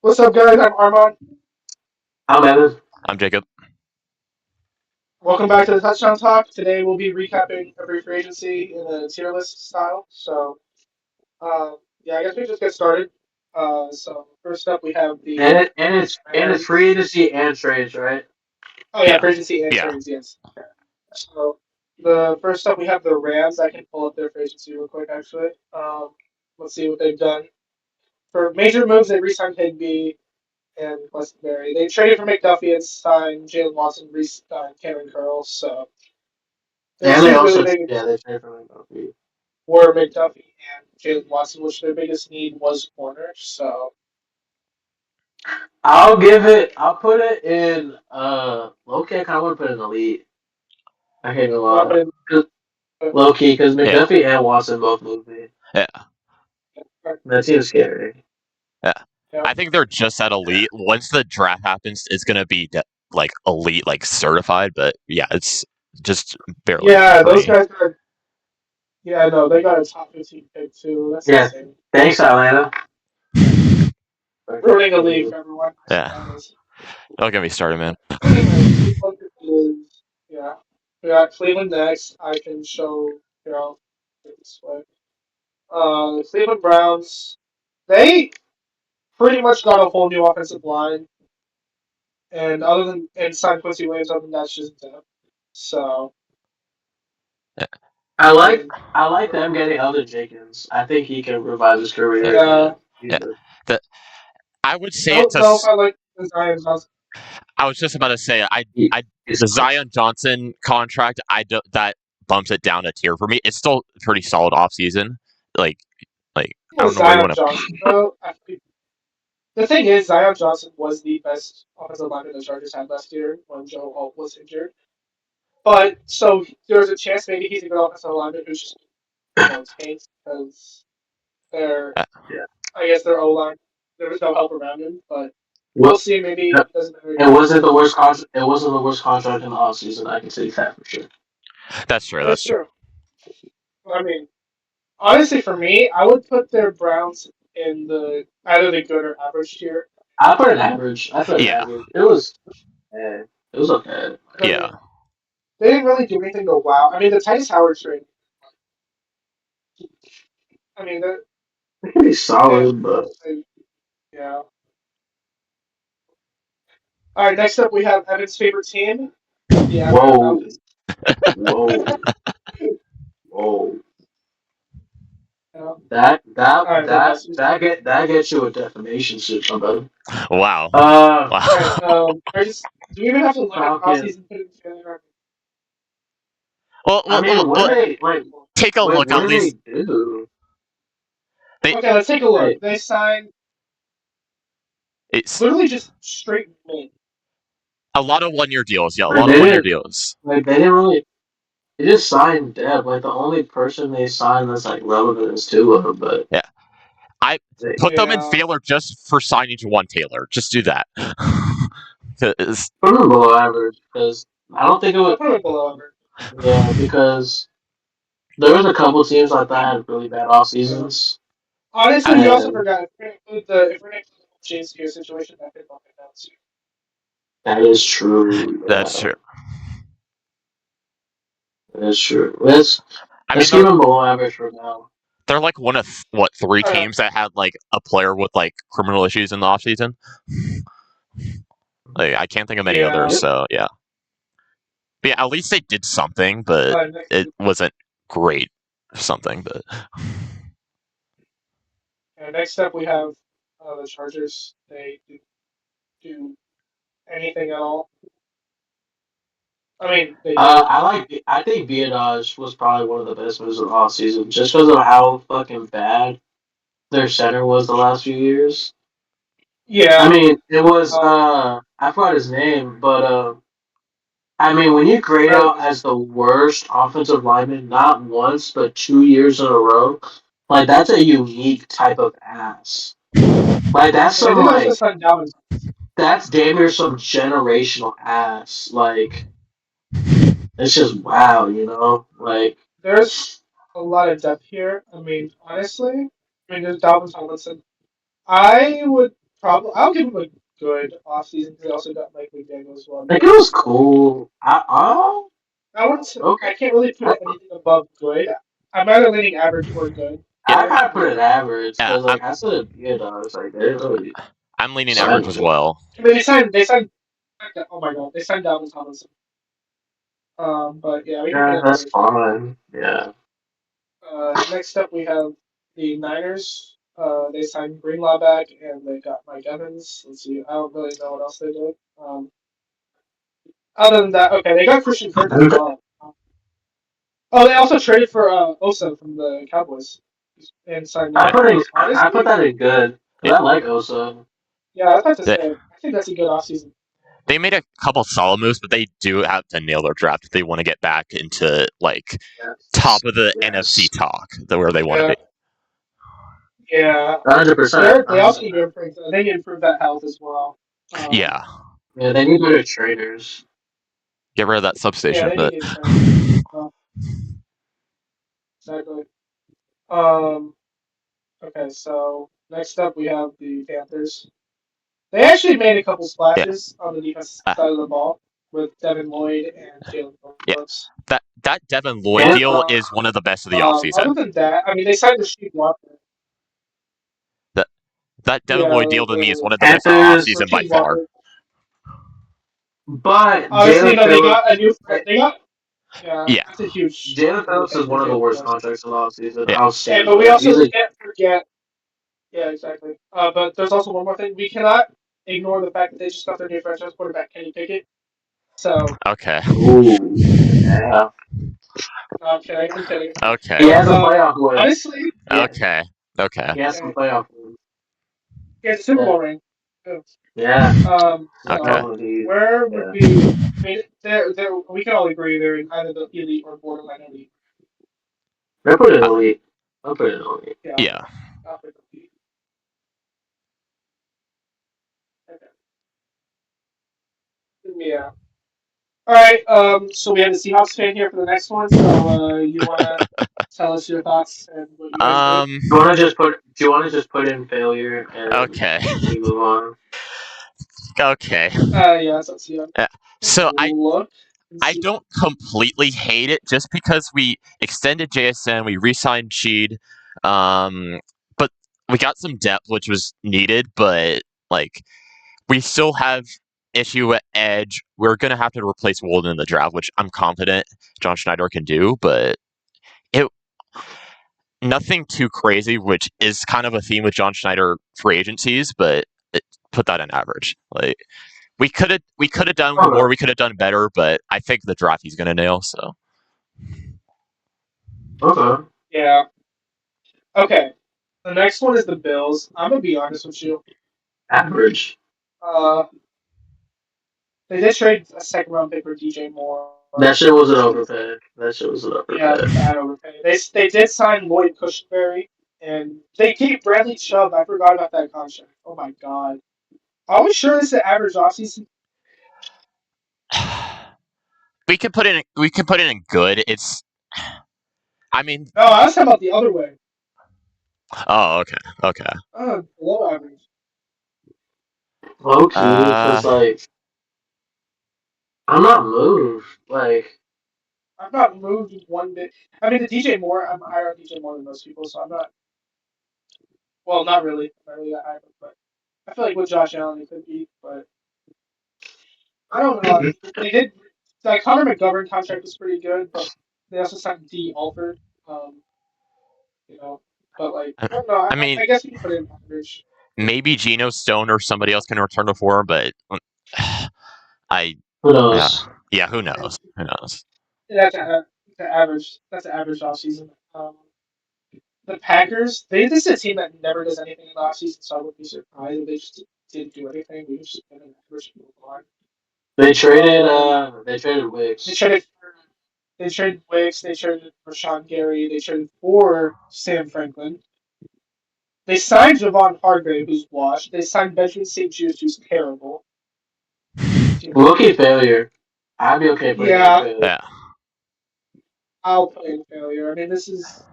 What's up, guys? I'm Armand. I'm Evan. I'm Jacob. Welcome back to the Touchdown Talk. Today we'll be recapping every free agency in a tier list style. I guess we just get started. First up, we have And the it and it's and it's free Rams. agency and trades, right? Oh yeah, Yeah, free agency and yeah. trades. Yes. So the first up, we have the Rams. I can pull up their free agency real quick, actually. Let's see what they've done for major moves. They re-signed Higby and Glastonbury. They traded for McDuffie and signed Jalen Watson, re-signed Cameron Curl. So their And they two really also big they traded for McDuffie. were McDuffie and Jalen Watson, which their biggest need was corner. So I'll put it in low key. I kinda wanna put it in elite. I hate it a you want to lot. put in 'Cause- Low key, because Yeah, McDuffie and Watson both moved me. yeah, That seems scary. yeah. yeah, I think they're just at elite. Once the draft happens, it's gonna be like elite, like certified. But yeah, it's just barely yeah, for those me. guys got no, they got a top 15 pick too. That's Yeah. insane. Thanks, Atlanta. Ruining a league for everyone. Yeah, That is. don't get me started, man. Anyway, yeah, we got Cleveland next. I can show this way. The Cleveland Browns. They pretty much got a whole new offensive line. And signed Quincy Williams, other than that's just depth. So Yeah, I I like mean, I like them getting Elder Jenkins. I think he can revive his yeah, career yeah, again. yeah. The, I would I say don't it's a. know if I like the Zion Johnson. I was just about to say He, I he's the quick. Zion Johnson contract. That bumps it down a tier for me. It's still pretty solid off season. Like I With don't know where you Zion want to. Johnson, though, the thing is, Zion Johnson was the best offensive lineman the Chargers had last year when Joe Alt was injured. But so there's a chance maybe he's a good offensive lineman who's just tanked because they're Yeah. I guess their O line there was no help around him. But we'll What? see. Maybe he doesn't matter It again. wasn't the worst contract. It wasn't the worst contract in the offseason. I can say that for sure. That's true. That's That's true. true. I mean, honestly, for me, I would put their Browns in the either the good or average tier. I put an average. I put an Yeah, average. It was. It was okay. I yeah. mean, they didn't really do anything to wow. I mean, the Titus Howard trade. I mean, It can be they, solid, but yeah. All right, next up we have Evan's favorite team, the Atlanta whoa, Falcons. whoa, whoa. All That that right, what that else? that gets you a defamation suit, somebody. Wow. All right, Wow. do we even have to look at the Falcon. offseason putting together? well, I well, mean, well, what well, do they like? take a Wait, look. what At do they least do? they Okay, let's take a look. Like, They signed it's literally just straight men. a lot of 1 year deals. Yeah, a like lot of they 1 year didn't. deals. Like they didn't really. They just signed Deb. Like the only person they signed that's like relevant is Tua, but Yeah, I they put them in Yeah, failure just for signing Jawan Taylor. Just do that. 'Cause- put them below average because I don't think it I'll would. put it below average. Yeah, because there was a couple teams like that had really bad off Yeah. seasons, Honestly, we also and forgot if we're gonna include the James Gear situation, that could bump it down too. that is true. that's Yeah, true. that is true. Let's I mean, let's keep them below average for now. they're like one of what three All right. teams that had like a player with like criminal issues in the offseason. Like I can't think of any Yeah. others. Yep. So yeah, but yeah, at least they did something, but Next, it wasn't great. Something, but next up, we have the Chargers. They do anything at all. I mean, they did. I think Viadage was probably one of the best moves of the off season, just because of how fucking bad their center was the last few years. I Yeah. mean, it was Um, I forgot his name, but I mean, when you grade Bradley out as the worst offensive lineman, not once but 2 years in a row, like that's a unique type of ass. Like that's and they some did also like sign Dalvin. that's damn near some generational ass. Like it's just wow, you know. Like There's a lot of depth here. I mean, honestly, there's Dalvin Tomlinson. I would. Probably, I'll give them a good offseason because they also got Mike McDaniel as well. Like it was cool. I wouldn't. Say, Okay. I can't really put it anything above good. I'm either leaning average or good. Yeah. I gotta put it average Yeah, because like I said, yeah, dogs like they really I'm leaning signed average as him. well. I mean, they signed. Oh my god, they signed Dalvin Tomlinson. But yeah, we can put Yeah, it that's average. fine. Yeah. Next up, we have the Niners. They signed Greenlaw back, and they got Mike Evans. Let's see. I don't really know what else they did. Other than that, okay, they got Christian Kirk as well. Oh, they also traded for Osa from the Cowboys and signed I Yeah. him. put in Which I put honestly, that in good Yeah. because I like Osa. yeah, I was about to They, say, I think that's a good offseason. they made a couple solid moves, but they do have to nail their draft if they want to get back into like top Yes. of the NFC Yes. talk, where they want to Yeah, be. yeah. 100%. They also need to improve. They need to improve that health as well. Yeah, Yeah, they need better trainers. get rid of that Yeah, substation, they need but to train. Uh, exactly. Um. Okay, so next up we have the Panthers. They actually made a couple yeah, splashes on the defensive uh, side of the ball with Devin Lloyd and Jalen yeah. Phillips. That Devin Lloyd And deal is one of the best of the Other offseason. than that, I mean, they signed Rasheed Walker. That that Devin Yeah, Lloyd deal to me is one of the best of the Panthers, offseason by Rasheed far. Walker. but Obviously, Jalen no, they Phillips. got a new. They got yeah, Yeah, that's a huge Jalen Phillips is thing for one of the Jalen worst Phillips. contracts of the offseason. yeah. I'll And stand but for we that. also He's a can't forget. Yeah, exactly. But there's also one more thing. We cannot ignore the fact that they just got their new franchise quarterback, Kenny Pickett. So, Okay, ooh, yeah. no, I'm kidding. I'm kidding. He okay, But has some playoff wins. honestly, Yeah, okay, okay, he has some yeah, playoff wins. he has a Super Yeah, Bowl ring. Too. yeah. okay. So No, he, where would yeah. be? I mean, we can all agree they're in either the elite or borderline elite. They put it in Uh, elite. I'll put it in elite. Yeah, yeah. I'll pick elite. Okay. Yeah. All right. So we have the Seahawks fan here for the next one. So you wanna tell us your thoughts and what you guys think? Um. Do you want to just put in failure and Okay. we move on? Okay. Yeah. So let's see. Uh, Take a so look and I see. don't completely hate it just because we extended JSN, we re-signed Sheed, but we got some depth which was needed, but like we still have issue at edge. We're gonna have to replace Walden in the draft, which I'm confident John Schneider can do, but it nothing too crazy, which is kind of a theme with John Schneider free agencies, but put that in average. Like we could have done more, Okay. we could have done better, but I think the draft he's gonna nail. So Okay. Yeah. Okay. The next one is the Bills. I'm gonna be honest with you. Average. Uh, they did trade a second round pick for DJ Moore, That shit was an which is overpay. That shit was an yeah overpay. bad overpay. They did sign Lloyd Cushenberry and they keep Bradley Chubb. I forgot about that contract. Oh my god. Are we sure it's the average offseason? we can put it in good. It's I mean No, I was talking about the other way. oh okay. Okay. Below average. Low key, Uh because like I'm not moved. Like I'm not moved one bit. I mean, the DJ Moore, I'm higher on DJ Moore than most people, so I'm not. Well, not really. I'm not really that high, but I feel like with Josh Allen, it could be. But I don't know. They did. Like Connor McGovern contract was pretty good, but they also signed D. Alford. Um, you know, but like I I don't know. I I mean guess we can put it in average. maybe Geno Stone or somebody else can return to form, but I who yeah, knows? yeah, who And knows? Who knows? that's the average. That's an average offseason. The Packers, this is a team that never does anything in the offseason, so I wouldn't be surprised if they just didn't do anything. We just been an average move on. They traded They Wicks. traded they traded Wicks, they traded for Sean Gary, they traded for Sam Franklin. They signed Javon Hargrave, who's washed. They signed Benjamin St. Just, who's terrible. You know. Rookie failure. I'd be okay putting it in Yeah, failure. Yeah. I'll put in failure. I mean, this is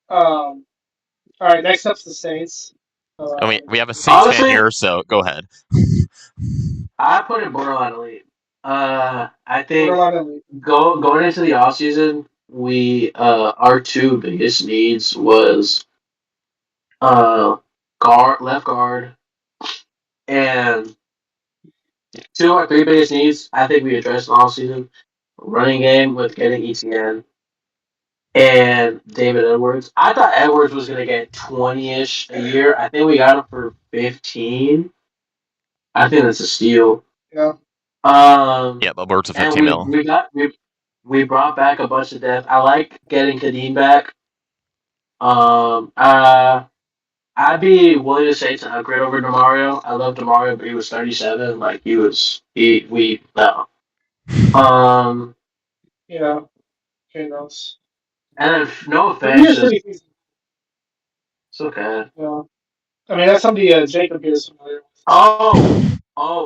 um All right, next up's the Saints. And we have a Saints fan Honestly, here, so go ahead. I put it borderline elite. I think borderline elite. going into the offseason, we our two biggest needs was left guard, and two or three biggest needs I think we addressed in all season. Running game with getting ETN and David Edwards. I thought Edwards was gonna get 20-ish a year. I think we got him for 15. I think that's a steal. Yeah. Yeah, but we're to And 15 mil. we brought back a bunch of depth. I like getting Kadeem back. I'd be willing to say it's an upgrade over Demario. I love Demario, but he was 37. Like we no. Yeah. Who knows? And then, no But he offense, is just pretty decent. it's okay. Yeah. I mean, that's something Jacob here is familiar with.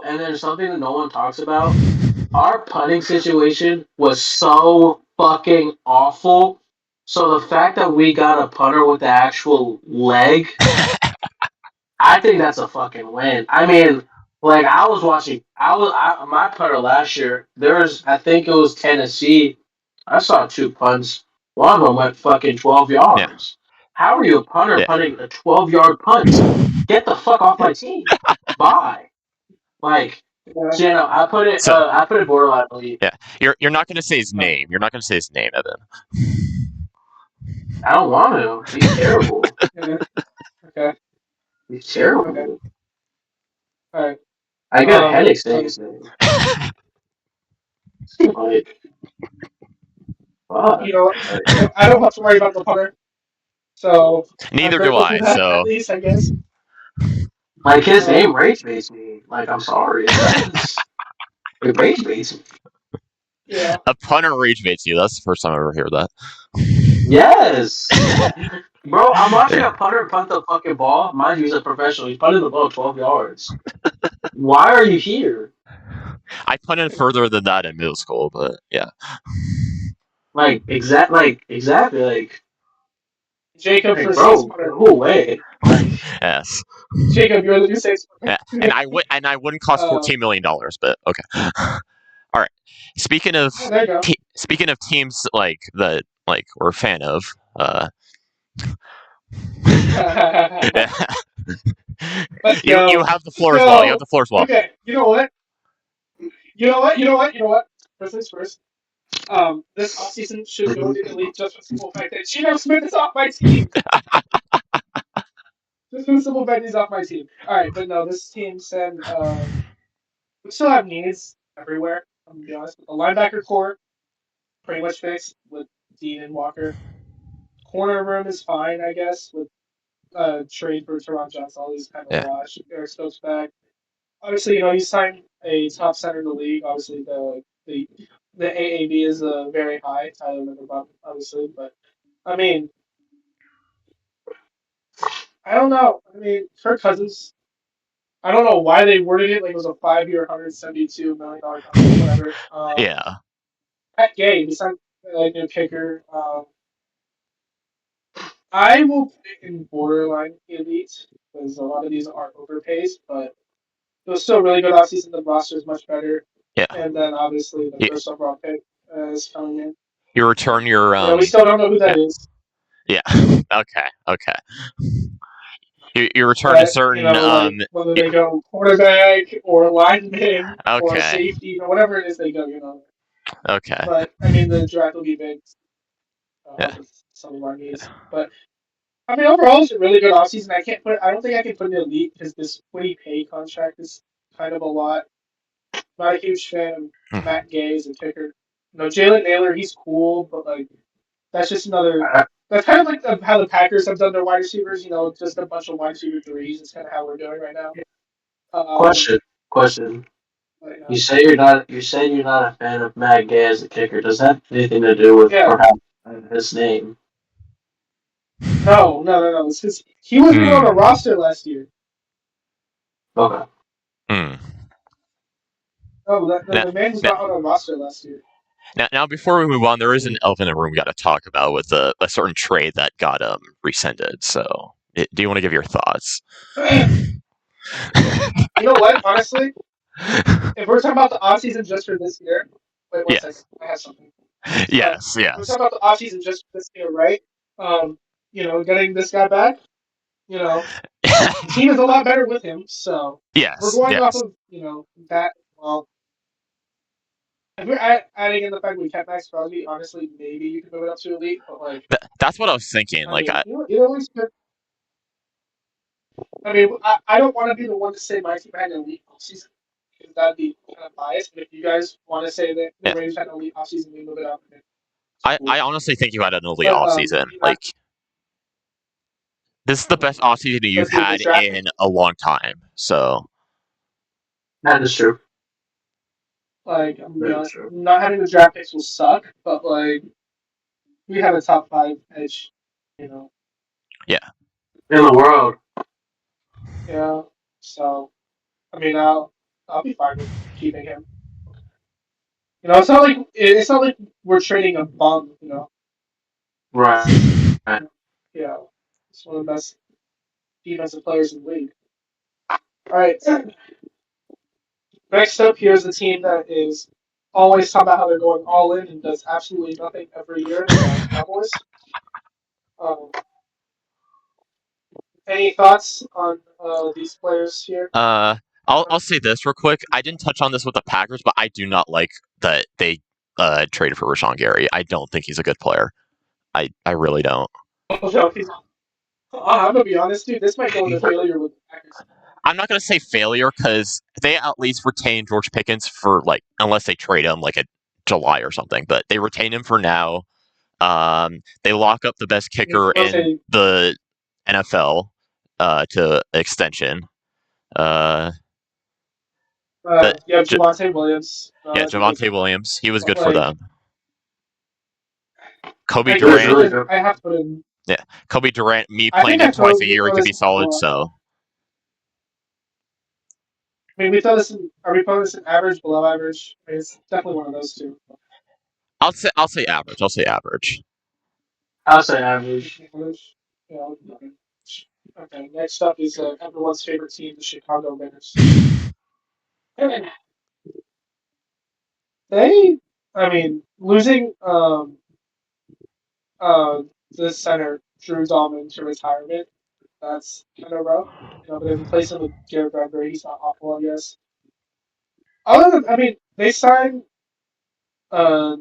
And then something that no one talks about. Our punting situation was so fucking awful. So the fact that we got a punter with the actual leg, I think that's a fucking win. I mean, like I was watching, my punter last year. I think it was Tennessee. I saw two punts. One of them went fucking 12 yards. How are you a punter Yeah. punting a 12-yard punt? Get the fuck off my team. Bye. Like, Yeah. so, I put it borderline elite. Yeah, you're not going to say his name. You're not going to say his name, Evan. I don't want to. He's terrible. Yeah. Okay. He's terrible. Okay. All right. I got a headache saying his name. Like, fuck. You know, I don't have to worry about the punter. So Neither I'm do grateful I. for that, So at least, I guess. Like his name rage baits me. Like I'm sorry, it does. It rage baits me. Yeah. a punter rage baits you. That's the first time I ever heard that. Yes. Bro, I'm watching Yeah. a punter punt the fucking ball. Mind you, he's a professional. He's punting the ball 12 yards. Why are you here? I punted further than that in middle school, but yeah. Exactly. Jacob Like, for Saints bro, punter. go away. Like, Yes. Jacob, you're the new Saints punter. Yeah. And I wouldn't cost $14 million, but okay. All right. Speaking of there you go. speaking of teams like that we're a fan of, Let's you go. have the floor as well. You have the floor as well. Okay. You know what? First things first. This offseason should go to elite just for the simple fact that Geno Smith is off my team. Just for the simple fact he's off my team. All right, but no, this team said we still have needs everywhere. I'm gonna be honest. But the linebacker core pretty much fixed with Dean and Walker. Corner room is fine, I guess, with trade for Teron Johnson. All these kind of Yeah. wash. Eric Stokes back. Obviously, you signed a top center in the league. Obviously, the AAV is very high. Tyler Linderbaum, obviously, but I mean, I don't know. I mean, Kirk Cousins. I don't know why they worded it like it was a 5-year, $172 million contract, whatever. Yeah. Pat Gay, he signed like new kicker. I will put it in borderline elite because a lot of these are overpays, but it was still a really good offseason. The roster is much better. Yeah. And then obviously the You, first overall pick is coming in. you return your we still don't know who that is. Yeah. Okay. You return a certain whether they go quarterback or lineman or Okay. safety or whatever it is they go, Okay. But I mean the draft will be big. Yeah. With some of our needs. But I mean overall it's a really good offseason. I don't think I can put in elite because this Woody Pay contract is kind of a lot. Not a huge fan of Matt Gay as a kicker. Jalen Naylor, he's cool, but like that's just another. That's kind of like how the Packers have done their wide receivers. Just a bunch of wide receiver threes. It's kind of how we're doing right now. Question. You say you're not a fan of Matt Gay as a kicker. Does that have anything to do with perhaps his name? No. It's because he wasn't on the roster last year. Okay. No, the man was not on the roster last year. Now, before we move on, there is an elephant in the room we got to talk about with a certain trade that got rescinded. So Do you want to give your thoughts? You know what? Honestly, if we're talking about the offseason just for this year, wait one second. Yes. I have something. Yes. We're Yes. talking about the offseason just for this year, right? Getting this guy back, the team is a lot better with him. So if we're Yes. going off Yes. of, that, well, if we're adding in the fact we kept Max Crosby, honestly, maybe you can move it up to elite. But That's what I was thinking. I mean, either way, I don't want to be the one to say my team had an elite offseason because that'd be kind of biased. But if you guys want to say that the yeah, Rangers had an elite offseason, we move it up. I honestly think you had an elite But off season. yeah, Like this is the best off season you've especially with the had draft, in a long time. So That is true. I'm gonna be That is honest, true. not having the draft picks will suck, but we have a top 5 edge, yeah. In the world. yeah. So I'll be fine with keeping him. It's not like we're trading a bum. Right. Right. Yeah, it's one of the best defensive players in the league. All right. Next up, here's the team that is always talking about how they're going all in and does absolutely nothing every year. The Cowboys. Um, any thoughts on these players here? Uh, I'll say this real quick. I didn't touch on this with the Packers, but I do not like that they traded for Rashawn Gary. I don't think he's a good player. I really don't. Oh, no, I'm gonna be honest, dude. This might go into failure with the Packers. I'm not gonna say failure because they at least retain George Pickens for unless they trade him like in July or something. But they retain him for now. They lock up the best kicker in Javonte, the NFL to extension. Uh, but you have Javonte Williams. yeah, That's a good Javonte kicker. Williams, he was But good for them. Kobe I He was guess Durant, really good. I have to put in. yeah, Kobe Durant. Me I playing think him twice a we year, he throw could this be in solid. below. So We throw this in. Are we putting this in average, below average? It's definitely one of those two. I'll say average. I'll say average. I'll say average. Average. Yeah. Okay. Next up is everyone's favorite team, the Chicago Bears. They, losing uh the center Drew Dahlman to retirement. That's kind of rough. But they replace him with Garrett Bradbury. He's not awful, I guess. They signed uh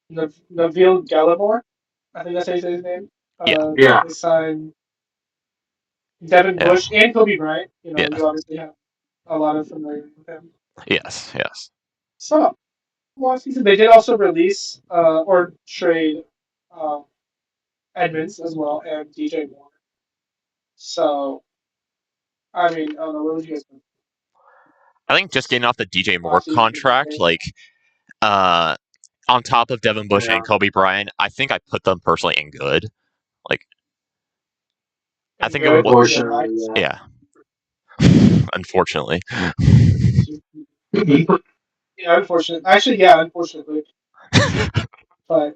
Neville Gallimore. I think that's how you say his name. Yeah, Yeah. They signed Devin yeah, Bush and Kobe Bryant. yeah. You obviously have a lot of familiarity with him. Yes, yes. So last season they did also release or trade um, Edmonds as well and DJ Moore. So I don't know. What would you guys think? I think just getting off the DJ Moore Last season for the contract, Bears? uh, on top of Devin Bush Yeah. and Kobe Bryant, I think I put them personally in good. Like, I think Good. Unfortunately, yeah. Unfortunately, Yeah, unfortunately. Actually, yeah, unfortunately. But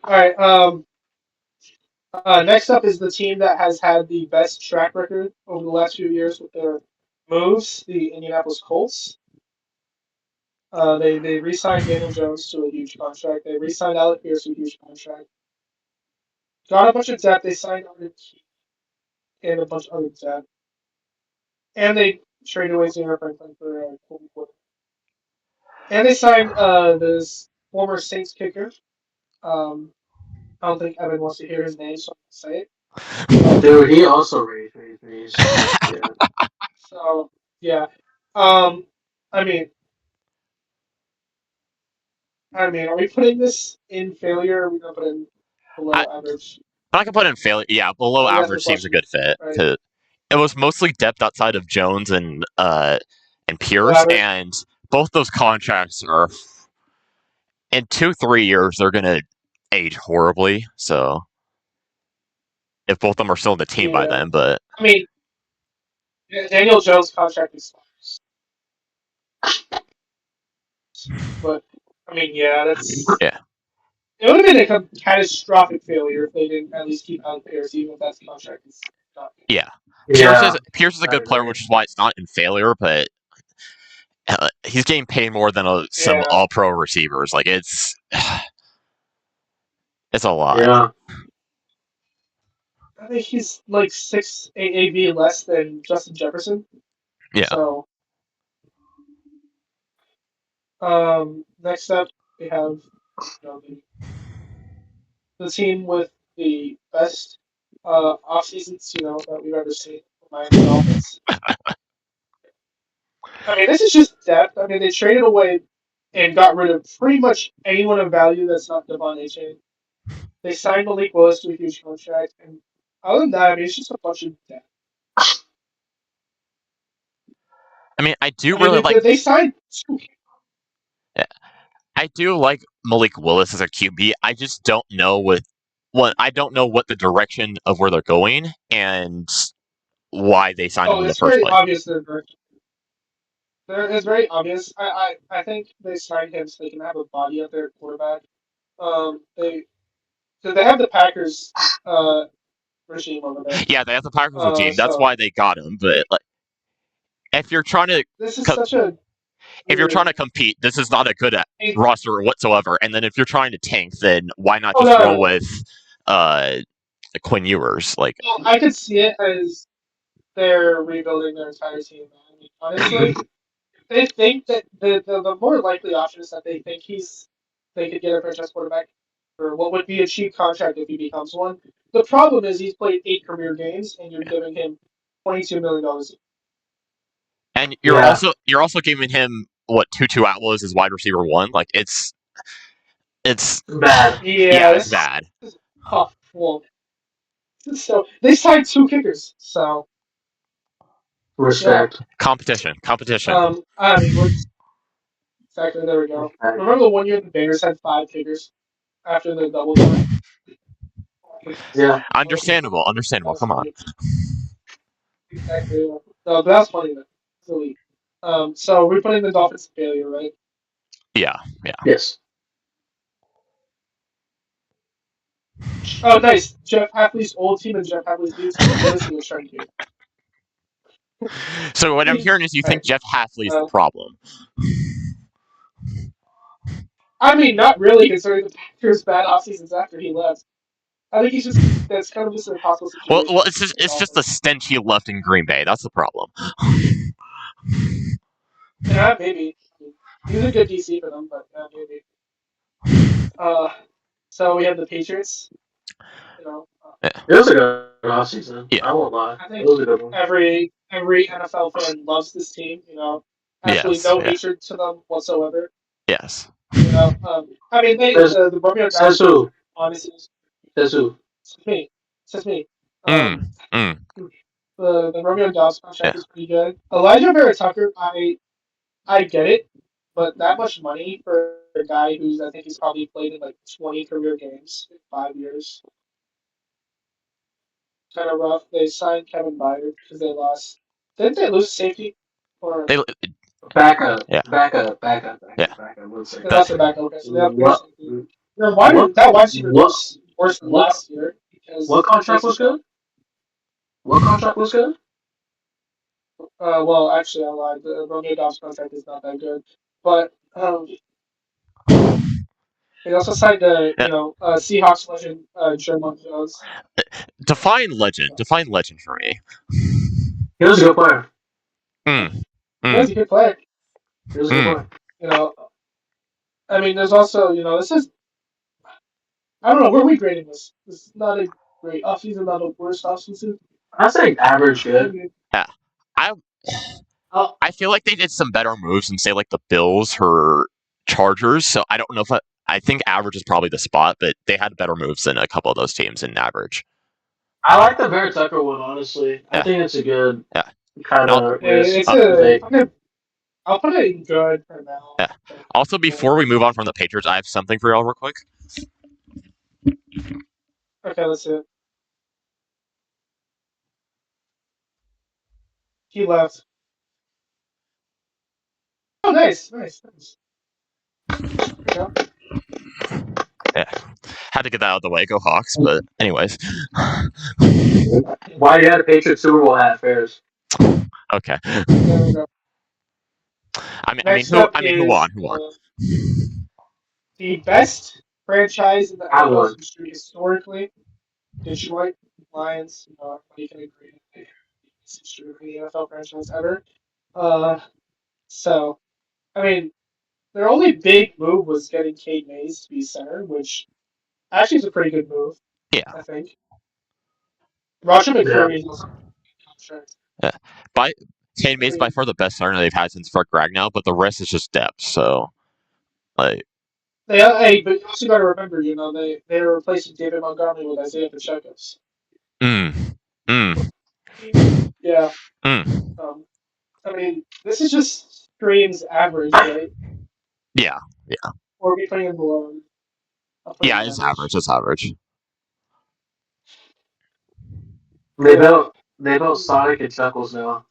all right. Next up is the team that has had the best track record over the last few years with their moves, the Indianapolis Colts. They re-signed Daniel Jones to a huge contract. They re-signed Alec Pierce to a huge contract. Got a bunch of depth. They signed other and a bunch of other depth, and they traded away Xavier Franklin for Colby Porter. And they signed this former Saints kicker. I don't think Evan wants to hear his name, so I'm gonna say it. dude, he also raised me. So yeah. So yeah, um, I mean, are we putting this in failure? Or are we gonna put it in I, below average? I can put in failure. Yeah, below I think that's the average seems a question, good fit right? because it was mostly depth outside of Jones and Below Pierce, average. and both those contracts are in 2-3 years they're gonna age horribly. So if both of them are still in the team by Yeah, then, but I mean, Daniel Jones' contract expires, but yeah, that's yeah, it would have been a catastrophic failure if they didn't at least keep Alec Pierce, even if that's contract is not. Yeah. Yeah, Pierce is a I good player, agree. which is why it's not in failure, but he's getting paid more than some Yeah, all-pro receivers. Like it's a lot. Yeah, I think he's like 6 AAV less than Justin Jefferson. Yeah. So, next up we have the team with the best off seasons that we've ever seen, the Miami Dolphins. I mean, this is just depth. I mean, they traded away and got rid of pretty much anyone of value that's not Devon Achane. They signed Malik Willis to a huge contract, and other than that, I mean, it's just a bunch of depth. I mean, I do I mean, really like. they signed two. I do like Malik Willis as a QB. I just don't know I don't know what the direction of where they're going and why they signed him Oh, in the it's first very place. obvious they're virgin. It's very obvious. I think they signed him so they can have a body out there at quarterback. They so they have the Packers regime over there. Yeah, they have the Packers regime. That's So why they got him. But like, if you're trying to this is such a if you're trying weird. to compete, this is not a good roster whatsoever. And then if you're trying to tank, then why not Oh just no, roll no, no. with uh, Quinn Ewers? Like, Well, I could see it as they're rebuilding their entire team. I mean, honestly, they think that the more likely option is that they could get a franchise quarterback for what would be a cheap contract if he becomes one. The problem is he's played 8 career games and you're giving him $22 million. and yeah, you're also giving him what Tutu Atwell as wide receiver one. Like, it's bad. yeah, Yeah, it's bad. this is tough. Well, so they signed 2 kickers. So yeah, Respect. Competition. I mean, we're exactly there we go. Respect. Remember the one year the Bears had 5 kickers after the double down? Yeah, Understandable. That was Come on. funny. Exactly. No, but that's funny though. It's elite. So we're putting the Dolphins in failure, right? Yeah. yes. Oh, nice. Jeff Hadley's old team and Jeff Hadley's new team. What is he trying to do? So what I'm hearing is you All right. think Jeff Hafley is the problem. I mean, not really, considering the Packers' bad off seasons after he left. I think that's kind of just an impossible situation. Well, For the it's just the Dolphins. stench he left in Green Bay. That's the problem. Yeah, maybe. He was a good DC for them, but maybe. So we have the Patriots. You know, Yeah. It was a good offseason. Yeah. I won't lie. I It think was a good one. every NFL fan loves this team. Absolutely Yes. no Yeah. hatred to them whatsoever. Yes. I mean, Says, the Romeo says Dobbs who? honestly, Says who? it's me. Mm. Mm. The Romeo Dobbs contract Yeah. is pretty good. Elijah Vera Tucker, I get it, but that much money for a guy who's I think he's probably played in like 20 career games in 5 years, kind of rough. They signed Kevin Byard because they lost. Didn't they lose safety? Or They. Back up. Yeah. Back up. Back up. Back Yeah. up. Back up. 1 they second. That. lost their back. Okay, so they have their What? safety. That wide receiver What? worse than What? last year What because contract Jason was Stone. good? What contract was good? Well, actually, I lied. The Romeo Dobbs contract is not that good, but they also signed Yeah. Seahawks legend Jermon Jones. Define legend. Define legend for me. He was a good player. Mm. He was Mm. a good player. He was a good Mm. player. You know, I mean, there's also this is I don't know where are we grading this. This is not a great offseason, not a worst offseason. I say average good. Maybe. Yeah. I Oh, I feel like they did some better moves than say like the Bills or Chargers. So I don't know if I think average is probably the spot, but they had better moves than a couple of those teams in average. I like the Barrett Tucker one, honestly. I Yeah. think it's a good Yeah. kind I'll, of risk It's to take. I'll put it in good for now. yeah. Also, before we move on from the Patriots, I have something for y'all real quick. Okay, let's see it. He left. Oh, nice. There you go. Had to get that out of the way. Go Hawks. But anyways, Why you had a Patriots Super Bowl hat, Ferris? okay. There we go. Next Who? up Who is won? Who won? the best franchise in the I NFL's won. history historically. Detroit Lions. You can agree. It's history of the NFL franchise ever. So, I mean, their only big move was getting Kate Mays to be center, which actually is a pretty good move, Yeah. I think. Roger Yeah. McCreary is also contract. Yeah. By Kane May's by far the best center they've had since Frank Ragnow, but the rest is just depth. So, like, Hey, but you also got to remember, they're replacing David Montgomery with Isaiah Pacheco. mm, mm, Yeah. mm. I mean, this is just streams average, right? Yeah, yeah, Or are we putting him below? I'll put him yeah. in It's average. average. It's average. They built Sonic and Chuckles now.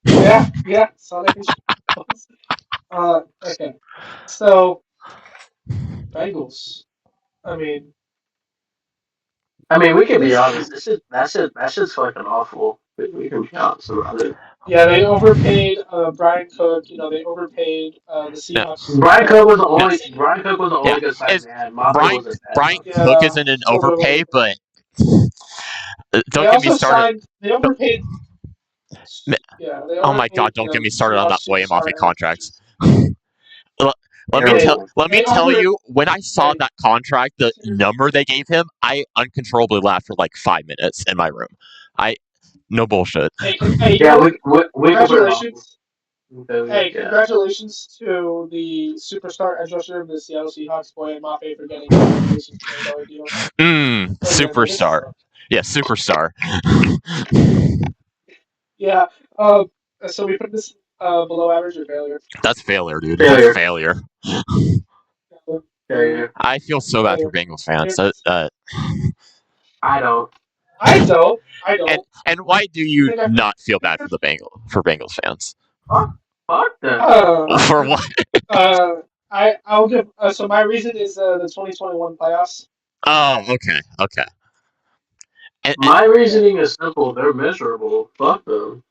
Yeah, Sonic and Shadows. Okay. So, Bengals. I mean, We can be honest. That's just fucking awful. We can be honest about it. yeah, they overpaid Brian Cook. They overpaid the Yeah, Seahawks. Brian Cook was the yeah, yeah. only good signing It's they had. Mafe Brian. wasn't bad Brian enough. Cook Yeah. isn't an So overpay, but they don't get me also started. signed. They overpaid. Yeah, they Oh my overpaid God! Don't get me started on that Seahawks William Mafe superstar Aaron contract. Rodgers. Hey, Terrible. Let me they tell offered. you, when I saw Hey, that contract, the number they gave him, I uncontrollably laughed for like 5 minutes in my room. I No bullshit. hey, you Yeah, know what? we can put it off. Congratulations. Hey, Yeah. congratulations to the superstar edge rusher of the Seattle Seahawks, Boyan Mafe, for getting a $1.6 million deal. Yeah, they just Superstar. suck. Yeah, superstar. Yeah. So we put this below average or failure? That's failure, dude. That's Failure. failure. Failure. Failure. I feel so bad for Failure. Bengals fans. I don't. I don't. I And don't. why do I you think I. not feel bad for Bengals fans? Fuck them. For what? Uh, I'll give. So my reason is the 2021 playoffs. Oh, okay, okay. My reasoning is simple. They're miserable. Fuck them.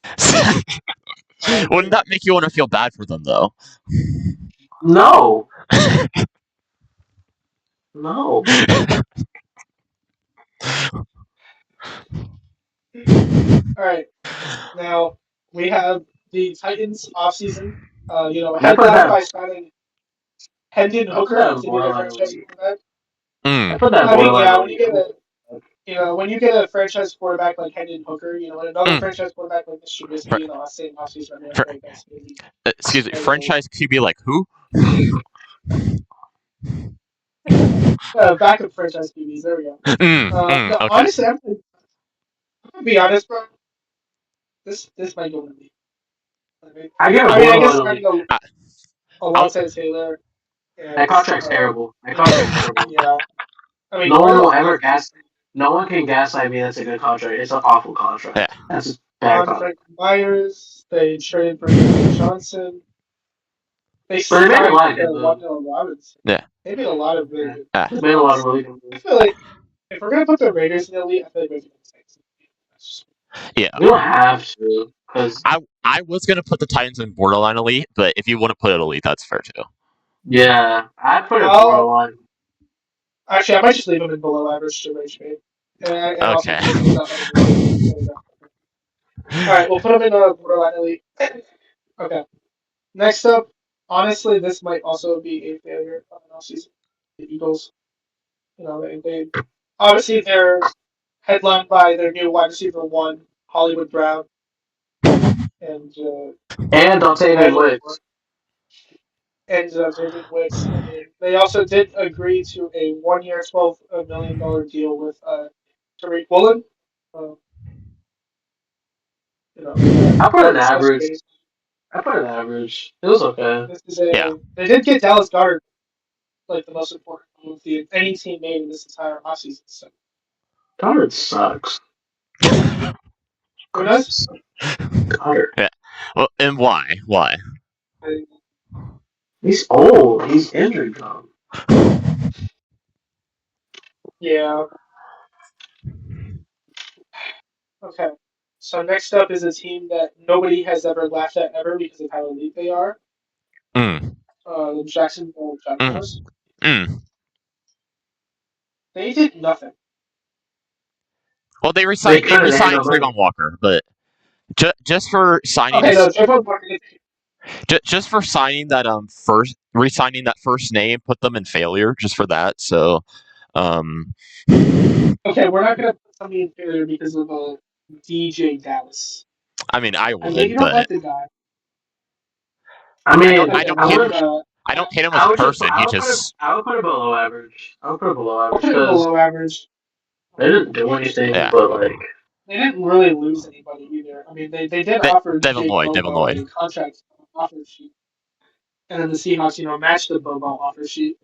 I Wouldn't agree. that make you want to feel bad for them, though? No. No. All right. Now we have the Titans offseason. I put Headlined that. by signing Hendon I put Hooker that in to be their borderline franchise elite. quarterback. I put that in I mean, borderline yeah, when you elite. get when you get a franchise quarterback like Hendon Hooker, when another franchise quarterback like Mr. Trubisky, same offseason, I feel like that's maybe Excuse me, very low. franchise QB like who? Backup franchise QBs. There we go. No, Okay. honestly, I'm gonna be honest, bro. This might go to me. I give it I guess borderline elite. signing a I'll, Alontae Taylor and That contract's terrible. That contract's terrible. yeah. I mean, No one will Bortles, ever gas. No one can gaslight me. That's a good contract. It's an awful contract. yeah. That's a bad on contract. Frank Myers. They traded for David Johnson. They But they made a signed lot of good moves. Wandale Robinson. Yeah. They made a lot of really good Yeah. They made a lot of really good I moves. feel like if we're gonna put the Raiders in the elite, I feel like we have to put the Saints. Yeah. You don't have to, because I was gonna put the Titans in borderline elite, but if you want to put it elite, that's fair too. yeah, I put it I'll borderline. actually I might just leave them in below average to range mate, and also Okay. put the South End in elite. There we go. All right, we'll put them in borderline elite. Okay. Next up, honestly, this might also be a failure of an offseason. The Eagles, they obviously they're headlined by their new wide receiver one, Hollywood Brown, and And Dontavian Brandon Wicks. Moore, and David Wicks. I mean, they also did agree to a 1 year, $12 million deal with Tariq Woolen. Uh, I put more an average. accessories. I put an average. It was okay. This is Yeah. They did get Dallas Goedert, like the most important move any team made in this entire offseason. So Goddard sucks. who knows? Goddard. Yeah. Well, and why? Why? He's old. He's injured prone. Yeah. Okay. So next up is a team that nobody has ever laughed at ever because of how elite they are. Mm, The Jacksonville Jaguars. mm, mm. They did nothing. Well, they They they couldn't re-signed handle money. Trayvon Walker, but just for signing Okay, no, Trayvon Walker. just for signing that first re-signing that first name put them in failure just for that. So um Okay, we're not gonna put somebody in failure because of DJ Dallas. I mean I I know would, you don't but like the guy. I I mean, Okay, don't I hate him. would, I don't hate him as I a would just, person. He just I would put it below average. I would put it below I'll average put it because below average. they didn't do anything, yeah. but like They didn't really lose anybody either. I mean, they did offer Devin Jake Lloyd, Devin Bobo Lloyd. a contract offer sheet, and then the Seahawks, matched the Bobo offer sheet.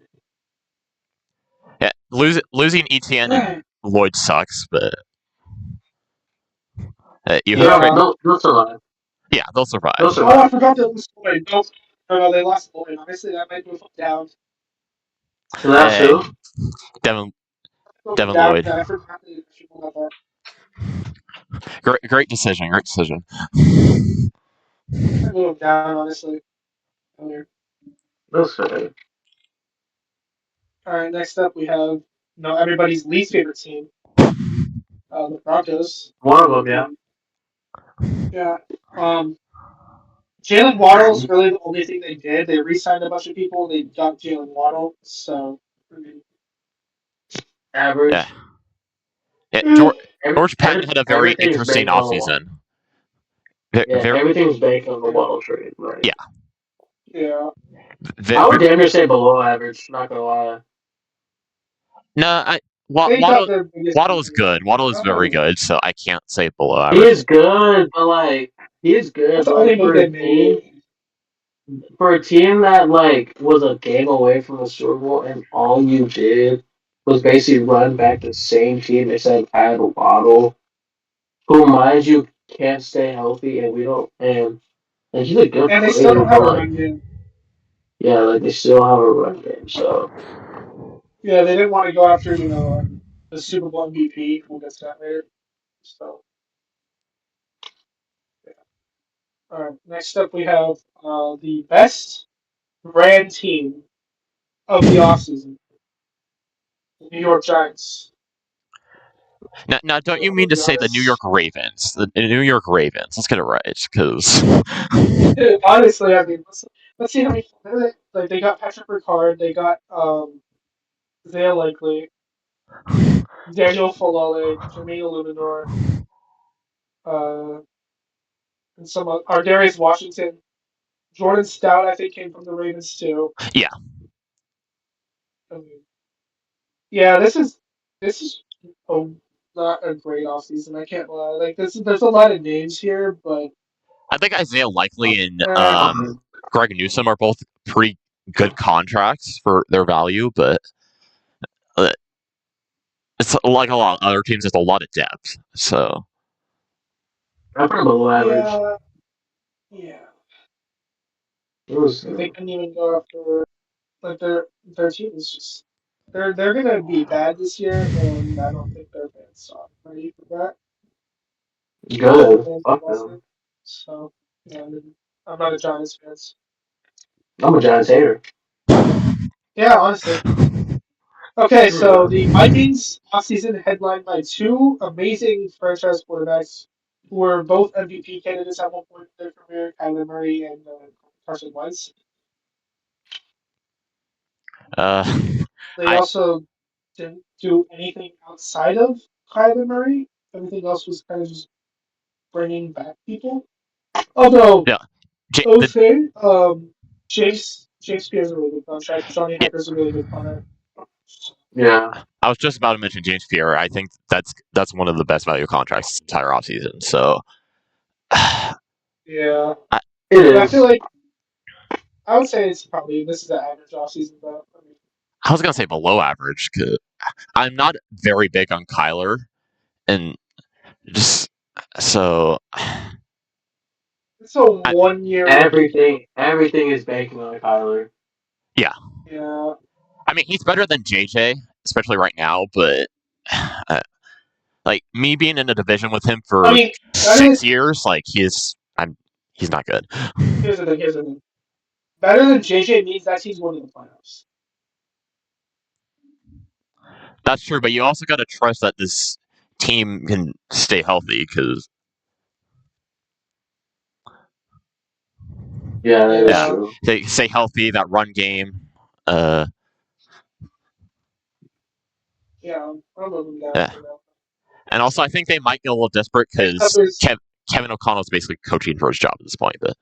Yeah, losing ETN and Lloyd sucks, but you have yeah, Yeah. they'll survive. yeah, they'll survive. They'll Oh, I survive. forgot to lose Lloyd. No, they lost Lloyd. Honestly, that might move them down. So that's Hey, who. Devin Move them Devin down. Lloyd. I forgot about that. Great decision. Great decision. I move them down, honestly. Earlier. They'll survive. All right, next up we have everybody's least favorite team, the Broncos. One of them, yeah. Yeah. Jalen Waddle's really the only thing they did. They re-signed a bunch of people. They got Jalen Waddle. So, I mean, Yeah, Average. yeah. eh, George Patton had a very Everything's interesting based on the Waddle. offseason. Yeah, Very everything's based on the yeah, Waddle trade. Like yeah. yeah. I would Very, damn near say below average. Not gonna lie. no, They got their biggest Waddle is players. good. Waddle is very good, so I can't say below He average. is good, but like he is good, That's the but only like move they made. for a team that like was a game away from the Super Bowl and all you did was basically run back the same team except add Waddle, who mind you can't stay healthy and we don't and he's a good And they still player, don't but have a like run game. yeah, like they still have a run game, so Yeah, they didn't want to go after, the Super Bowl MVP. We'll get to that later. So, yeah. All right. Next up, we have the best brand team of the offseason, the New York Giants. Now, don't you So, mean I'll to be say the New York honest. Ravens? The New York Ravens. Let's get it right, because Honestly, I mean, let's see how many. Like they got Patrick Ricard, they got Zaya Likely, Daniel Falale, Jermaine Illuminor, uh, and some Darius Washington, Jordan Stout. I think came from the Ravens too. yeah, I mean, yeah, this is a, not a great offseason. I can't lie. Like there's a lot of names here, but I think Isaiah Likely and uh, Greg Newsome are both pretty good contracts for their value, but uh, it's like a lot of other teams. There's a lot of depth, so I'm pretty below average. yeah, yeah. It was They couldn't even go after like their team is just they're gonna be bad this year, and I don't think their fans are ready for that. Their good. fans are Fuck lost it. them. So yeah, I'm not a Giants fan. I'm a Giants hater. Yeah, honestly. Okay, I'm a so the Giants. Vikings offseason headlined by two amazing franchise quarterbacks who were both MVP candidates at one point in their career, Kyler Murray and Carson Wentz. uh, They I also didn't do anything outside of Kyler Murray. Everything else was kind of just bringing back people. Although, yeah, the okay, James Pierre's a really good contract. Johnny yeah. Hacker's a really good punter. Yeah. I was just about to mention James Pierre. I think that's one of the best value contracts this entire offseason. So I, Yeah, It but I feel is. like I would say it's probably this is an average offseason, though. I mean, I was gonna say below average because I'm not very big on Kyler, and just so it's a I, 1 year rookie deal. Everything is banking on Kyler. yeah. Yeah, I mean, he's better than JJ, especially right now. But like me being in a division with him for I mean, 6 years, like he's not good. here's the thing. Here's the thing. Better than JJ means that team's winning the playoffs. That's true, but you also got to trust that this team can stay healthy because Yeah, that is yeah, true. they stay healthy. That run game, Yeah, I'm moving that yeah. for now. And also I think they might get a little desperate Next up because is Kevin O'Connell's basically coaching for his job at this point. But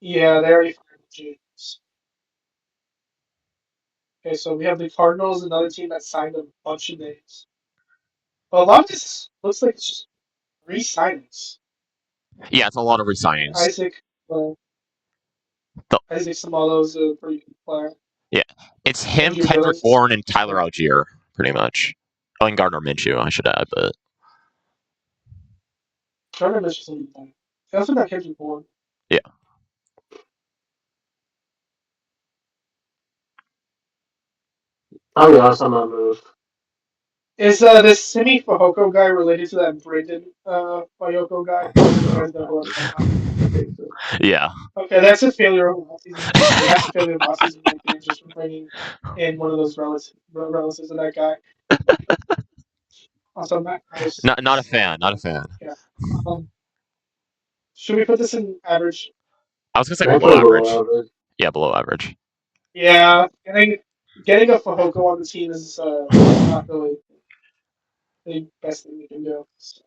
yeah, they already fired the James. Okay, so we have the Cardinals, another team that signed a bunch of names. But a lot of this looks like it's just re-signings. yeah, it's a lot of resignings. Isaac, well, The- Isaac Samalo's a pretty good player. Yeah, it's him, Andrew Kendrick Billings. Bourne, and Tyler Algier, pretty much. Oh, and Gardner Minshew, I should add, but Jordan Mitchell's a good He also got Kendrick Bourne. yeah. I'll be honest on that move. Is this Simi Fehoko guy related to that Brandon Fayoko guy? You guys know who I'm talking about. I think so. Yeah. Okay, that's a failure of offseason. Like, that's a failure of offseason right there, just for bringing in one of those relatives of that guy. Also, Matt Price. Not a fan. Not a fan. Yeah. Should we put this in average? I was gonna say That's below a below average. average. Yeah, below average. Yeah, getting a Fehoko on the team is not really the best thing we can do. So.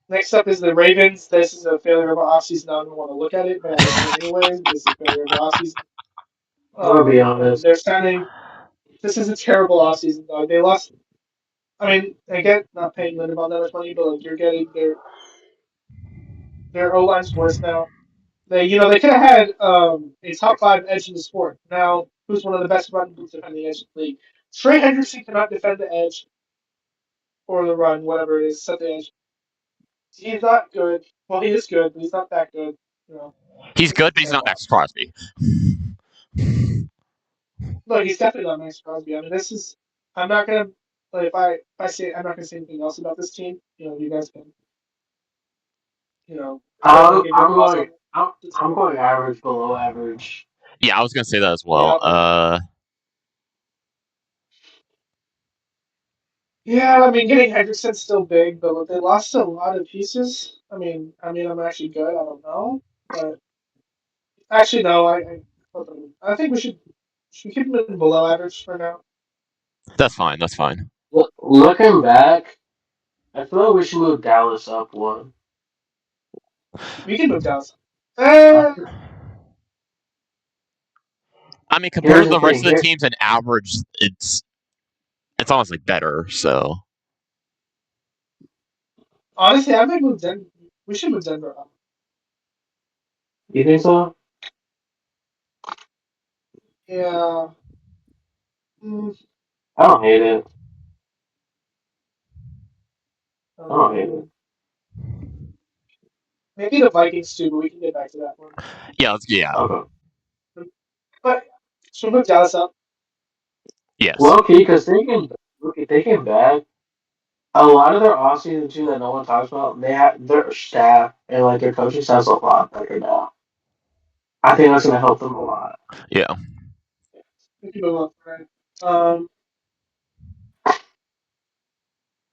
Next up is the Ravens. This is a failure of our offseason. I don't want to look at it, but I looked at it anyways. This is a failure of our offseason. I'm gonna be I mean, honest. they're signing. This is a terrible offseason, dog. They lost. I mean, I get not paying Linderbaum that much money, but like you're getting their O line's worse now. They could have had a top five edge in the sport. Now, who's one of the best run defending edge in the league? Trey Hendrickson cannot defend the edge or the run, whatever it is, set the edge. He's not good. Well, he is good, but he's not that good. You know, He's it's a good, but he's not terrible Max offseason. Crosby. Look, he's definitely not Max Crosby. I mean, this is. I'm not gonna. Like, if I say I'm not gonna say anything else about this team. You guys can. Definitely give your thoughts on the I'm team. going average, below average. Yeah, I was gonna say that as Yeah, well. Yeah, I mean, getting Hendrickson's still big, but look, they lost a lot of pieces. I'm actually good. I don't know, but actually, no. I think we should keep him in below average for now. That's fine. That's fine. Looking back, I feel like we should move Dallas up one. We can move down some. I mean, compared Here's to the the rest thing. of the teams in average, it's honestly better. So Honestly, I might move Denver. We should move Denver up. You think so? Yeah. Mm, I don't hate it. I don't hate um, it. maybe the Vikings too, but we can get back to that one. yeah. Okay. But should we move Dallas up? Yes. Well, okay, because thinking back, a lot of their offseason too that no one talks about, they have their staff and like their coaching staff's a lot better now. I think that's gonna help them a lot. Yeah. We can move up, right? All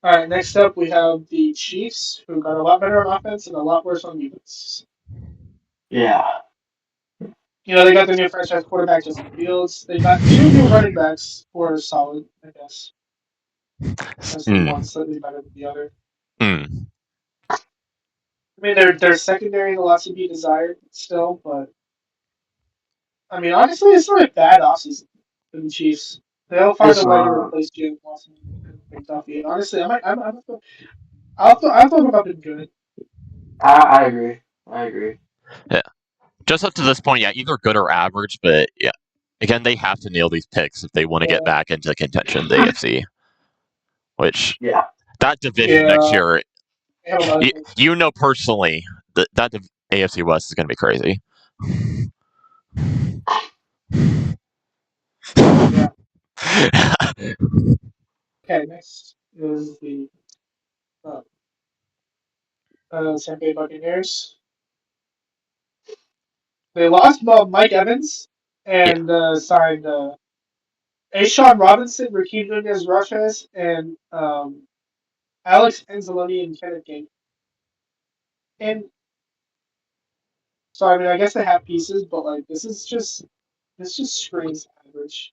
right. Next up, we have the Chiefs, who got a lot better on offense and a lot worse on defense. Yeah. They got the new franchise quarterback Justin Fields. They got two new running backs who are solid, I guess. Honestly, one slightly better than the other. Mm. I mean, their secondary has a lot to be desired still, but I mean, honestly, it's not a bad offseason for the Chiefs. They'll find It's a way to not. replace Jalen Watson and McDuffie. Honestly, I'll throw them up in good. I agree. I agree. Yeah. Just up to this point, yeah, either good or average, but yeah. Again, they have to nail these picks if they want to get back into contention, the AFC. Which Yeah. that division next year, They have a lot of things. personally, that AFC West is going to be crazy. Yeah. Okay, next is the uh, Tampa Bay Buccaneers. They lost Mike Evans Yeah. and signed Ashawn Robinson, Raheem Nunez-Roches, and Alex Anzalone and Kenneth Gang. And so I mean, I guess they have pieces, but like this just screams average.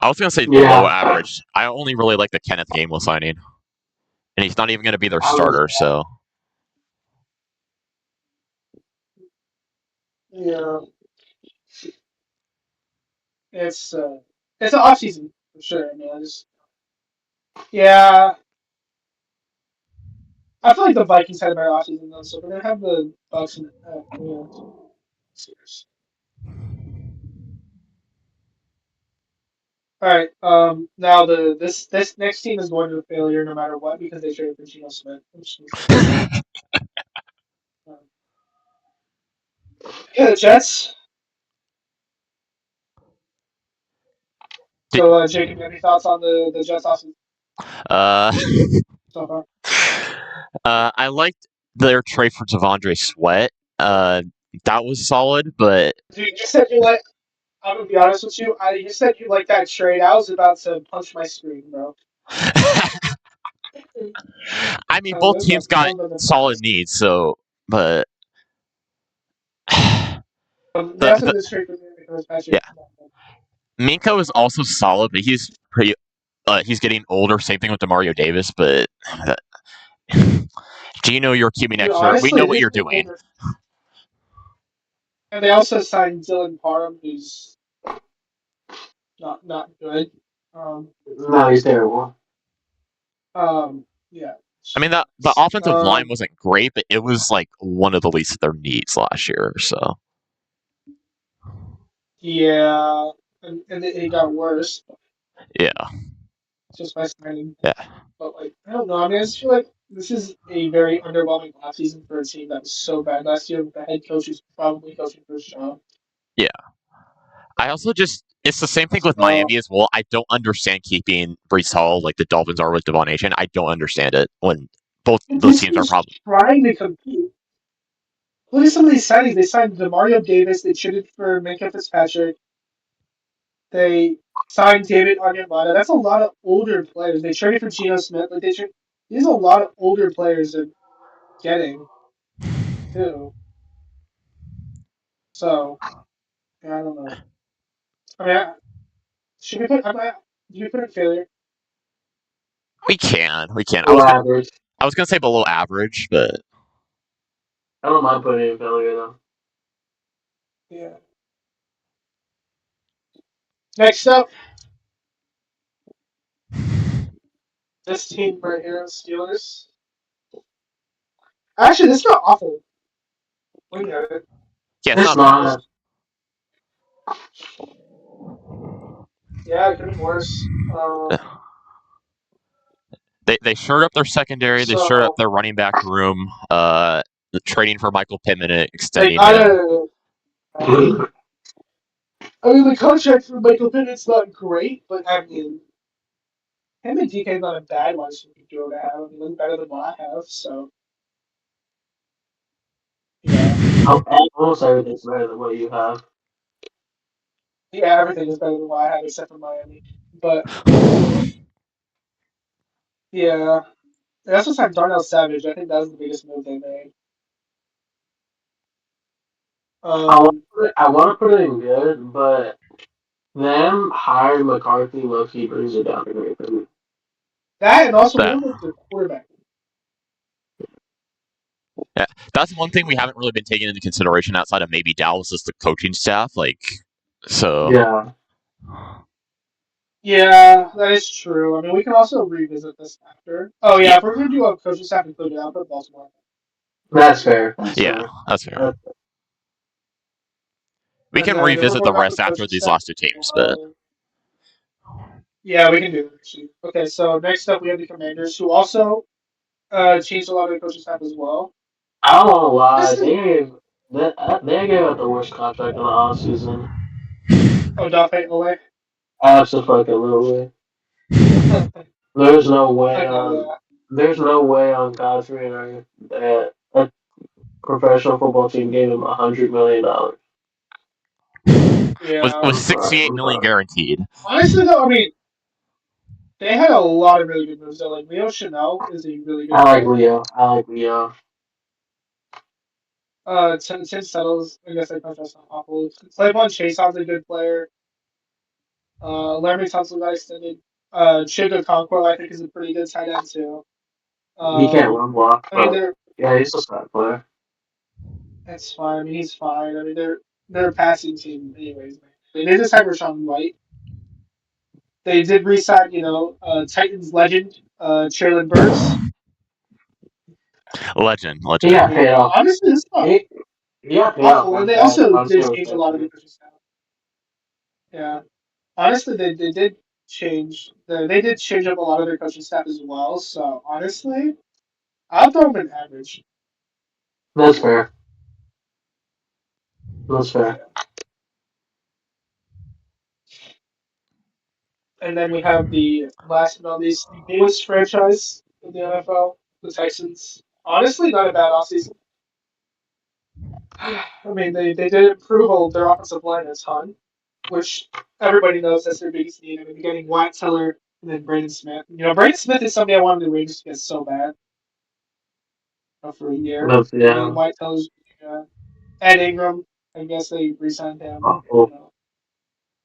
I was gonna say below Yeah, average. I only really like the Kenneth Gainwell signing, and he's not even gonna be their I was. starter. So Yeah, it's an off season for sure. I mean, yeah, I feel like the Vikings had a better off season though, so we're gonna have the Bucks and Steelers. All right. Now this next team is going to failure no matter what because they traded for Geno Smith, which is um, yeah, the Jets. Did- So, Jacob, any thoughts on the Jets offseason uh, so far? I liked their trade for Devondre Sweat. Uh, that was solid, but Dude, you said you like. I'm gonna be honest with you. You said you like that trade. I was about to punch my screen, bro. I mean, I both was teams about, I got was about to punch my solid screen. needs. So, but the They also the did trade for Patrick. yeah, Minko is also solid, but he's pretty. He's getting older. Same thing with Demario Davis, but Gino, you're QB Dude, next year. We honestly, know they what didn't you're get doing. older. And they also signed Dylan Parham, who's not good. Um, No, he's terrible. yeah. I mean, the offensive line wasn't great, but it was like one of the least of their needs last year. So Yeah, and it got worse yeah, just by signing. yeah, But like, I don't know. I mean, I just feel like this is a very underwhelming offseason for a team that was so bad last year with the head coach who's probably coaching for his job. yeah. I also just it's the same thing with So Miami as well. I don't understand keeping Brees Hall like the Dolphins are with Devon Achane. I don't understand it when both those this teams are team's probably trying to compete. Look at some of these signings. They signed Demario Davis. They traded for Minka Fitzpatrick. They signed David Onyemata. That's a lot of older players. They traded for Geno Smith. Like these are a lot of older players they're getting too. So yeah, I don't know. I mean, should we put? Do we put it failure? we can. Below average. I was gonna say below average, but I don't mind putting it in failure though. Yeah. Next up, this team right here, Steelers. Actually, this is not awful. Looking at it. yeah, it's It's not bad. not. Yeah, it could have been worse. They shored up their secondary. They shored up So their running back room. The trading for Michael Pittman and they extending got him. a. I mean, the contract for Michael Pennett's not great, but I mean, him and DK not a bad wide receiver duo to have. I mean, it's better than what I have. So yeah, Almost everything's better than what you have. yeah, everything is better than what I have except for Miami. But yeah, that's what's like Darnell Savage. I think that was the biggest move they made. Um, I want to put it in good, but them hiring McCarthy low-key brings it down to great for me. that and also That what about the quarterback? yeah, that's one thing we haven't really been taking into consideration outside of maybe Dallas is the coaching staff. Like so, Yeah, Yeah, that is true. I mean, we can also revisit this after. Oh yeah, yeah, if we're gonna do a coaching staff included, I'll put Baltimore. that's fair. That's yeah, fair. that's fair. Uh, We And can then if we're revisit the going off the rest after coaching these staff last two as teams, but well, yeah, we can do it. Actually. Okay, so next up we have the Commanders, who also changed a lot of the coaching staff as well. I don't want to lie. This is They gave out the worst contract of the offseason. Odafe Ole. Absolutely. There's no way I know on. that. There's no way on God's green earth that a professional football team gave him $100 million. Yeah. with I'm sorry. 68 I'm million sorry. guaranteed. Honestly, though, I mean, they had a lot of really good moves. Though. Like Leo Chanel is a really good I like player. Leo. I like Leo. Tim Settles, I guess that contract's not awful. Clayvon Chaseon's a good player. Laramie Tunsil got extended. Chiga Conquer, I think, is a pretty good tight end too. He can't Um, run block, I mean, but yeah, he's a star player. that's fine. I mean, he's fine. I mean, they're a passing team, anyways. Man. They did just have Rashawn White. They did re-sign, Titans legend, Traylon Burks. He Legend. I got mean, paid off. honestly, it's not He, he got paid off awful. And like they that. also I'm did still change a lot of respecting. the coaching staff. Yeah, honestly, they did change. They did change up a lot of their coaching staff as well. So honestly, I'll throw them an average. That's fair. That's fair. Yeah. And then we have the last but not least, the newest franchise in the NFL, the Texans. Honestly, not a bad offseason. I mean, they did improve their offensive line a ton, which everybody knows that's their biggest need. I mean, getting Wyatt Teller and then Brandon Smith. Brandon Smith is somebody I wanted the Rangers to get so bad for a year. That's I mean, yeah. Wyatt Teller's Ed Ingram. I guess they re-signed him. Awful.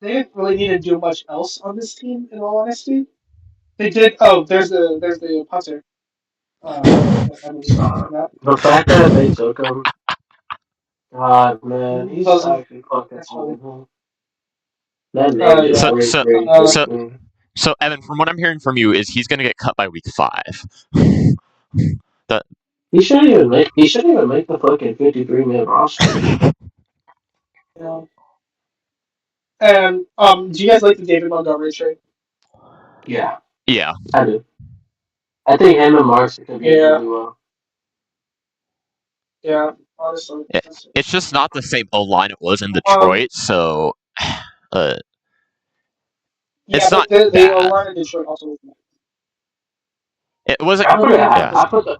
They didn't really need to do much else on this team, in all honesty. They did. Oh, there's the punter. I mean, that. The fact that they took him, God man, he's Those, actually fucking that's funny. horrible. That name just Yeah. So breaks so breaks Uh, so breaks me. so Evan, from what I'm hearing from you, is he's going to get cut by week 5. That He shouldn't even make the fucking 53-man roster. yeah. And do you guys like the David Montgomery trade? Yeah, yeah. I do. I think him and Marks could use Yeah. really well. Yeah. Honestly, It, that's it. it's just not the same O line it was in Um. Detroit, so uh, Yeah, it's but not the O bad. line in Detroit also was It wasn't. I put it. not Yeah. the I same. put it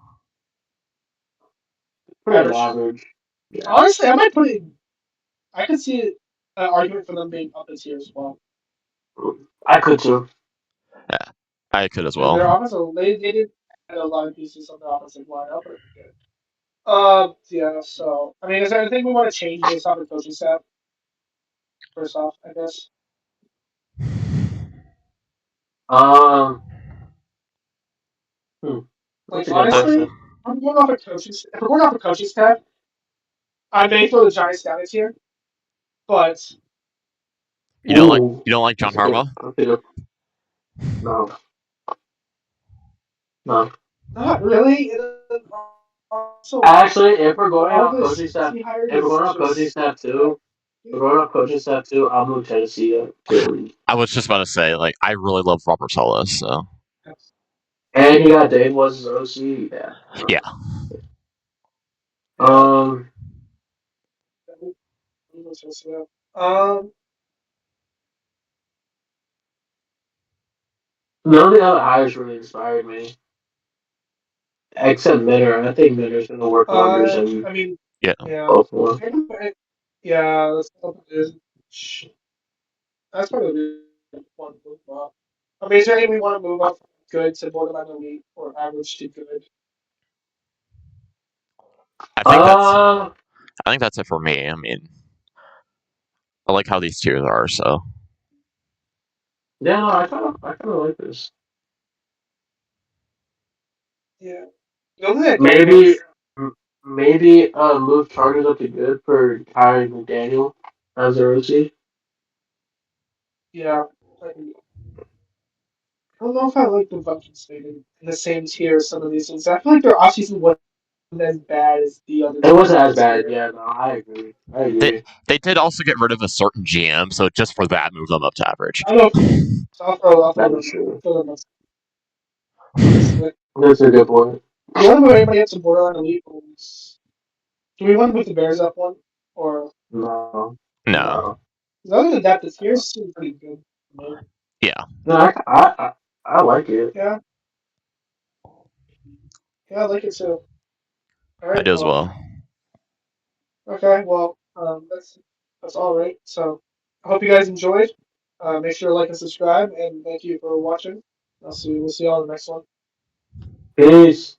Average. average. Yeah, Honestly, I might put it. I could see an argument for them being up this year as well. I could too. Yeah, I could as Their well. offensive, they did add a lot of pieces on the offensive line. I'll put it good. Yeah. So, I mean, is there anything we want to change based off the coaching staff? First off, I guess. Um, hmm, Like that's a good Uh, honestly, question. if we're going off a coaching staff, I may throw the Giants down this year, but Ooh, you don't like John that's a good. Harbaugh? That's a good. No, no. not really. So Actually, if we're going all off this coaching staff, he hired if we're is going off coaching just staff yeah. too, if we're going off coaching staff too, I'll move Tennessee up to the league. I was just about to say, like, I really love Robert Saleh, so And you got Dave was his OC. Yeah. yeah. Yeah. Um, Um, none of the other hires really inspired me, except Minner. I think Minner's going to work wonders in I mean, Yeah. yeah, Baltimore. yeah. That's probably one move up. I mean, is there anything we want to move up from good to borderline elite or average to good? I think that's Uh, I think that's it for me. I mean, I like how these tiers are, so yeah, no, I kind of like this. Yeah. The only thing I don't know Maybe, is maybe move Chargers up to good for Kyrie McDaniel as their OC. yeah. I don't know if I like the Vikings being in the same tier as some of these things. I feel like their offseason wasn't as bad as the other It teams wasn't in as this bad. tier. Yeah, no, I agree. I they agree. they did also get rid of a certain GM, so just for that, move them up to average. I don't know. So I'll throw That them. is true. Throw them up, honestly. That's a good point. Do you want to move anybody up to borderline elite? Do we want to move the Bears up one? Or No, No, no. 'cause other than that, the tiers seem pretty good. Yeah, No, I like it. Yeah, yeah, I like it too. All I right, do as well, well. okay, well, that's all right. So I hope you guys enjoyed. Make sure to like and subscribe, and thank you for watching. We'll see you on the next one. Peace.